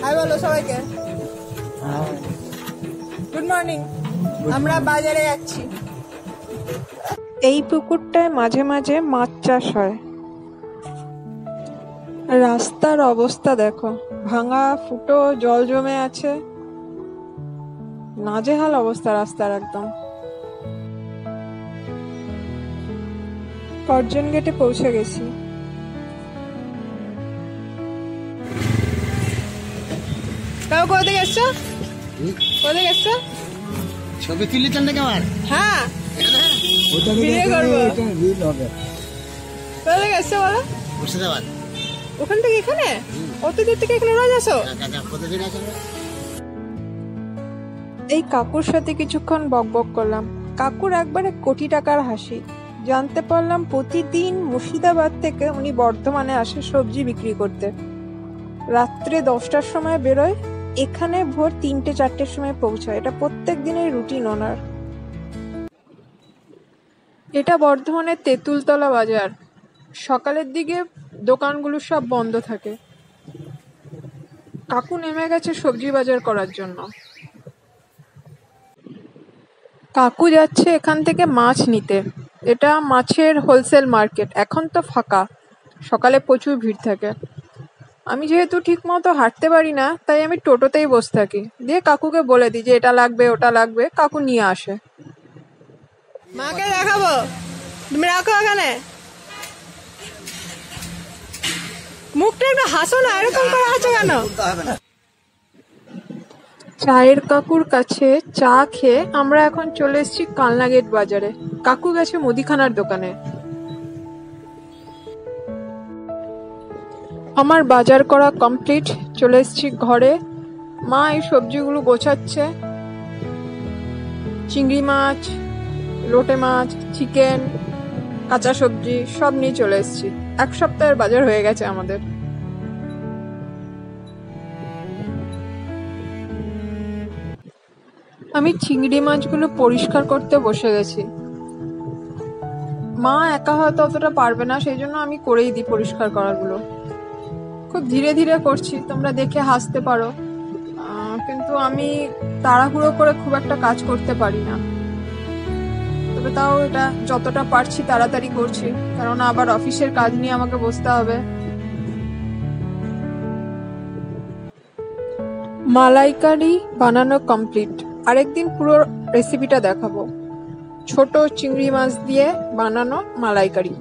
High বলো সবাইকে। Good morning. আমরা বাজারে যাচ্ছি। এই পুকুরটায় মাঝে মাঝে মাছ চাষ হয়। রাস্তার অবস্থা দেখো, ভাঙা ফুটো, জল জমে আছে, নাজেহাল অবস্থা রাস্তার একদম। করজন গেটে পৌঁছে গেছি। কোথা থেকে এসছো? কোথা থেকে এসছো? ছবি তুলেছেন নাকি আমার? হ্যাঁ, ভিডিও করবো। কোথা থেকে এসছো বলো? মুর্শিদাবাদ। ওখান থেকে এখানে? অত দূর থেকে এখানে রোজ আসো? প্রতিদিন আসো? এই কাকুর সাথে কিছুক্ষণ বকবক করলাম। কাকুর একবারে কোটি টাকার হাসি। জানতে পারলাম প্রতিদিন মুর্শিদাবাদ থেকে উনি বর্ধমানে আসে সবজি বিক্রি করতে। রাত্রে 10টার সময় বেরোয়, এখানে ভোর 3টে-4টের সময় পৌঁছায়। এটা প্রত্যেক দিনের রুটিন ওনার। এটা বর্ধমানের তেঁতুলতলা বাজার। সকালের দিকে দোকানগুলো সব বন্ধ থাকে। কাকু নেমে গেছে সবজি বাজার করার জন্য। কাকু যাচ্ছে এখান থেকে মাছ নিতে। এটা মাছের হোলসেল মার্কেট। এখন তো ফাঁকা, সকালে প্রচুর ভিড় থাকে। আমি যেহেতু ঠিক মতো হাঁটতে পারি না, তাই আমি টোটোতেই বসে থাকি। দিয়ে কাকুকে বলে দিই যে এটা লাগবে ওটা লাগবে, কাকু নিয়ে আসে। মাকে দেখাবো, তুমি রাখো এখানে। মুখটা একটু হাসো না, এরকম করে আছো কেন? চায়ের কাকুর কাছে চা খেয়ে আমরা এখন চলে এসেছি কালনা গেট বাজারে। কাকু গেছে মুদিখানার দোকানে। আমার বাজার করা কমপ্লিট, চলে এসেছি ঘরে। মা এই সবজিগুলো গোছাচ্ছে। চিংড়ি মাছ, লোটে মাছ, চিকেন, কাঁচা সবজি সব নিয়ে চলে এসেছি। 1 সপ্তাহের বাজার হয়ে গেছে আমাদের। আমি চিংড়ি মাছগুলো পরিষ্কার করতে বসে গেছি। মা একা হয়তো অতটা পারবে না, সেই জন্য আমি করেই দিই পরিষ্কার করাগুলো। খুব ধীরে ধীরে করছি, তোমরা দেখে হাসতে পারো, কিন্তু আমি তাড়াহুড়ো করে খুব একটা কাজ করতে পারি না। তবে তাও এটা যতটা পারছি তাড়াতাড়ি করছি, কারণ আবার অফিসের কাজ নিয়ে আমাকে বসতে হবে। মালাইকারি বানানো কমপ্লিট। আরেকদিন পুরো রেসিপিটা দেখাবো। ছোট চিংড়ি মাছ দিয়ে বানানো মালাইকারি।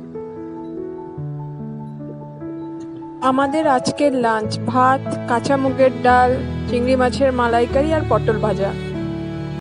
আমাদের আজকের লাঞ্চ ভাত, কাঁচা মুগের ডাল, চিংড়ি মাছের মালাইকারি আর পটল ভাজা।